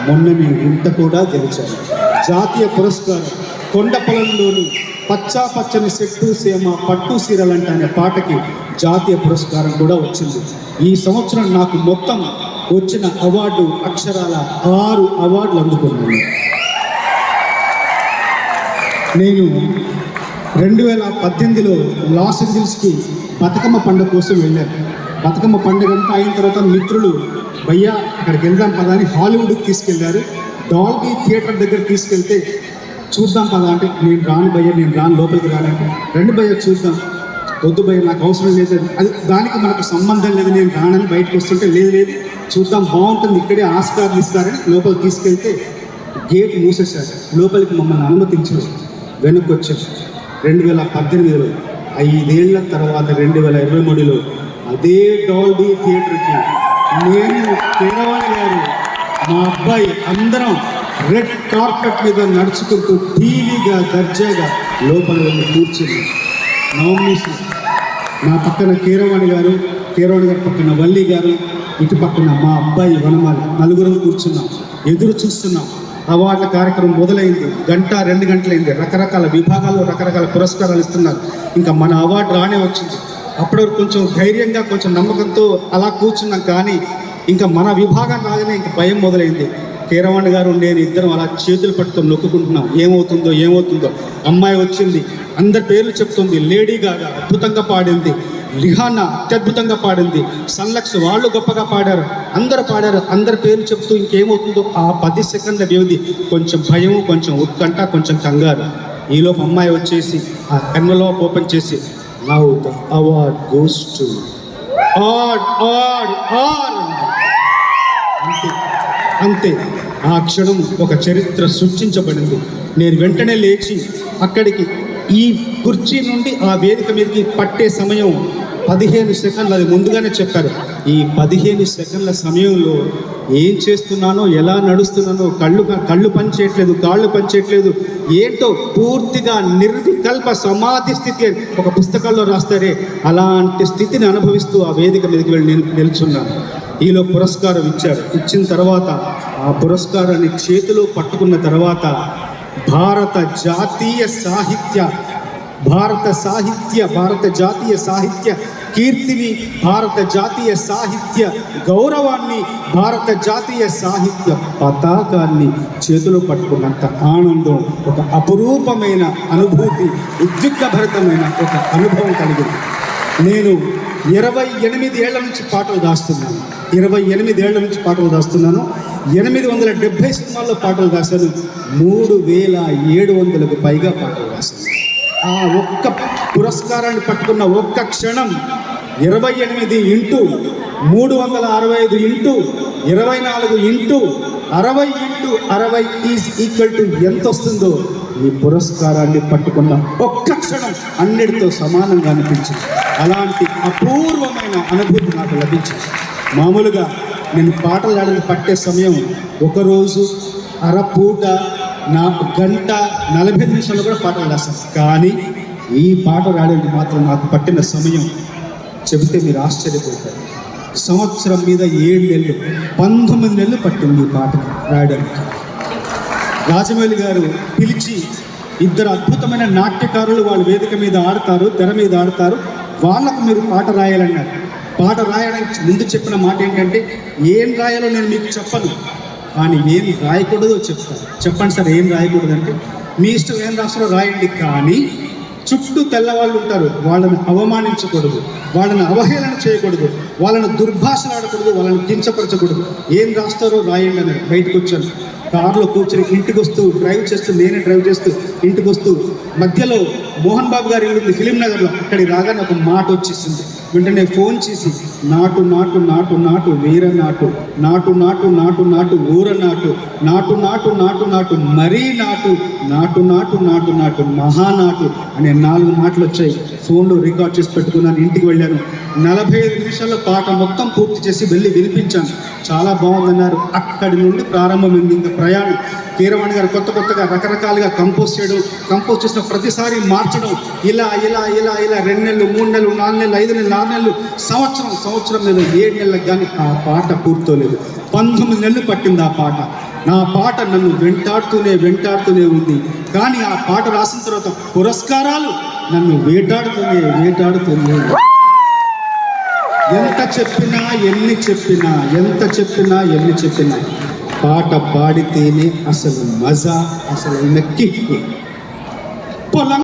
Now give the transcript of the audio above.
మొన్ననే ఇంత కూడా గెలిచారు. జాతీయ పురస్కారం కొండపొలంలోని పచ్చా పచ్చని చెట్టు సేమ పట్టు సీరలంట అనే పాటకి జాతీయ పురస్కారం కూడా వచ్చింది. ఈ సంవత్సరం నాకు మొత్తం వచ్చిన అవార్డు అక్షరాల 6 అవార్డులు అందుకున్నాను. నేను 2018లో లాస్ ఏంజల్స్కి బతుకమ్మ పండుగ కోసం వెళ్ళాను. బతుకమ్మ పండుగ అంతా అయిన తర్వాత మిత్రులు భయ్యా అక్కడికి వెళ్దాం పదా అని హాలీవుడ్కి తీసుకెళ్లారు. డాల్బీ థియేటర్ దగ్గర తీసుకెళ్తే చూద్దాం పదా అంటే నేను రాను భయ్య, నేను రాను, లోపలికి రానంటే రెండు భయ్య చూద్దాం. వద్దు భయ్య నాకు అవసరం లేదు, అది దానికి మనకు సంబంధం లేదు, నేను రానని బయటకు వస్తుంటే లేదు లేదు చూద్దాం బాగుంటుంది, ఇక్కడే ఆస్కార్లు ఇస్తారని లోపలికి తీసుకెళ్తే గేట్ మూసేశారు. లోపలికి మమ్మల్ని అనుమతించలేదు. వెనక్కి వచ్చారు. 2018లో 5 ఏళ్ల తర్వాత 2023లో అదే డాల్బీ థియేటర్కి నేను, కీరవాణి గారు, మా అబ్బాయి అందరం రెడ్ కార్పెట్ మీద నడుచుకుంటూ టీవీగా దర్జాగా లోపల వెళ్ళి కూర్చుని నామినేషన్ నా పక్కన కీరవాణి గారు పక్కన వల్లి గారు, ఇటు పక్కన మా అబ్బాయి వనమాలి, నలుగురం కూర్చున్నాం, ఎదురు చూస్తున్నాం. అవార్డుల కార్యక్రమం మొదలైంది. 1-2 గంటలైంది. రకరకాల విభాగాల్లో రకరకాల పురస్కారాలు ఇస్తున్నారు. ఇంకా మన అవార్డు రానే వచ్చింది. అప్పటి వరకు కొంచెం ధైర్యంగా కొంచెం నమ్మకంతో అలా కూర్చున్నాం. కానీ ఇంకా మన విభాగం రాగానే ఇంకా భయం మొదలైంది. కీరవాణి గారు నేను ఇద్దరం అలా చేతులు పట్టుకొని నొక్కుంటున్నాం. ఏమవుతుందో. అమ్మాయి వచ్చింది, అందరి పేర్లు చెప్తుంది. లేడీ గాగా అద్భుతంగా పాడింది, రిహానా అత్యద్భుతంగా పాడింది, సన్లక్స్ వాళ్ళు గొప్పగా పాడారు, అందరు పాడారు. అందరి పేర్లు చెప్తూ ఇంకేమవుతుందో ఆ 10 సెకండ్ల వ్యవధి కొంచెం భయం, కొంచెం ఉత్కంఠ, కొంచెం కంగారు. ఈలోపు అమ్మాయి వచ్చేసి ఆ ఎన్వలప్ ఓపెన్ చేసి now the award goes to అంతే. ఆ క్షణం ఒక చరిత్ర సృష్టించబడింది. నేను వెంటనే లేచి అక్కడికి ఈ కుర్చీ నుండి ఆ వేదిక మీదకి పట్టే సమయం 15 సెకండ్లు. అది ముందుగానే చెప్పారు. ఈ 15 సెకండ్ల సమయంలో ఏం చేస్తున్నానో, ఎలా నడుస్తున్నానో, కళ్ళు పనిచేయట్లేదు, కాళ్ళు పనిచేయట్లేదు, ఏంటో పూర్తిగా నిర్వికల్ప సమాధి స్థితి ఒక పుస్తకాల్లో రాస్తారే అలాంటి స్థితిని అనుభవిస్తూ ఆ వేదిక మీదకి వెళ్ళి నేను నిల్చున్నాను. ఈలో పురస్కారం ఇచ్చారు. ఇచ్చిన తర్వాత ఆ పురస్కారాన్ని చేతిలో పట్టుకున్న తర్వాత భారత జాతీయ సాహిత్య కీర్తిని, భారత జాతీయ సాహిత్య గౌరవాన్ని, భారత జాతీయ సాహిత్య పతాకాన్ని చేతిలో పట్టుకున్నంత ఆనందం, ఒక అపురూపమైన అనుభూతి, ఉద్విగ్నభరితమైన ఒక అనుభవం కలిగింది. నేను 28 ఏళ్ల నుంచి పాటలు దాస్తున్నాను. 870 సినిమాల్లో పాటలు రాశాను. 3700కు పైగా పాటలు రాశాను. ఆ ఒక్క పురస్కారాన్ని పట్టుకున్న ఒక్క క్షణం 28 into 365 into 24 into 60 into 60 is equal to ఎంత వస్తుందో ఈ పురస్కారాన్ని పట్టుకున్న ఒక్క క్షణం అన్నిటితో సమానంగా అనిపించింది. అలాంటి అపూర్వమైన అనుభూతి నాకు లభించింది. మామూలుగా నేను పాటలు ఆడడానికి పట్టే సమయం ఒకరోజు అరపూట, 1 గంట 45 నిమిషాలు కూడా పాటలు రాస్తాను. కానీ ఈ పాట రాయడానికి మాత్రం నాకు పట్టిన సమయం చెబితే మీరు ఆశ్చర్యపోతారు. సంవత్సరం మీద 7 నెలలు, 19 నెలలు పట్టింది ఈ పాటకు రాయడానికి. రాజమౌళి గారు పిలిచి, 2 అద్భుతమైన నాట్యకారులు వాళ్ళు వేదిక మీద ఆడతారు, తెర మీద ఆడతారు, వాళ్ళకు మీరు పాట రాయాలన్నారు. పాట రాయడానికి ముందు చెప్పిన మాట ఏంటంటే, ఏం రాయాలో నేను మీకు చెప్పను, కానీ ఏం రాయకూడదో చెప్తాను. చెప్పండి సార్ ఏం రాయకూడదు అంటే, మీ ఇష్టం ఏం రాస్తారో రాయండి, కానీ చుట్టూ తెల్లవాళ్ళు ఉంటారు, వాళ్ళని అవమానించకూడదు, వాళ్ళని అవహేళన చేయకూడదు, వాళ్ళని దుర్భాషలాడకూడదు, వాళ్ళని కించపరచకూడదు, ఏం రాస్తారో రాయండి అని. బయటకు వచ్చాను. కారులో కూర్చొని ఇంటికి వస్తూ నేనే డ్రైవ్ చేస్తూ ఇంటికి వస్తూ మధ్యలో మోహన్ బాబు గారి ఇల్లు ఉంది ఫిలిం నగర్లో. అక్కడికి రాగానే ఒక మాట వచ్చేసింది. వెంటనే ఫోన్ చేసి నాటు నాటు నాటు నాటు వీర నాటు, నాటు నాటు నాటు నాటు ఊర నాటు, నాటు నాటు నాటు నాటు మరీ నాటు, నాటు నాటు నాటు నాటు మహానాటు అనే 4 మాటలు వచ్చాయి. ఫోన్లో రికార్డ్ చేసి పెట్టుకున్నాను. ఇంటికి వెళ్ళాను. 45 నిమిషాల్లో పాట మొత్తం పూర్తి చేసి వెళ్ళి వినిపించాను. చాలా బాగుందన్నారు. అక్కడి నుండి ప్రారంభమైంది ఇంకా ప్రయాణం. కీరవాణి గారు కొత్తగా రకరకాలుగా కంపోజ్ చేసిన ప్రతిసారి మార్చడం, ఇలా 2 నెలలు, 3 నెలలు, 4 నెలలు, 5 నెలలు, 6 నెలలు, సంవత్సరం నెలలు, 7 నెలలకు కానీ ఆ పాట పూర్తోలేదు. 19 నెలలు పట్టింది ఆ పాట. నా పాట నన్ను వెంటాడుతూనే ఉంది. కానీ ఆ పాట రాసిన తర్వాత పురస్కారాలు నన్ను వేటాడుతూనే ఎంత చెప్పినా ఎన్ని చెప్పినా పాట పాడితేనే అసలు మజా, అసలు కిక్కు. పొలం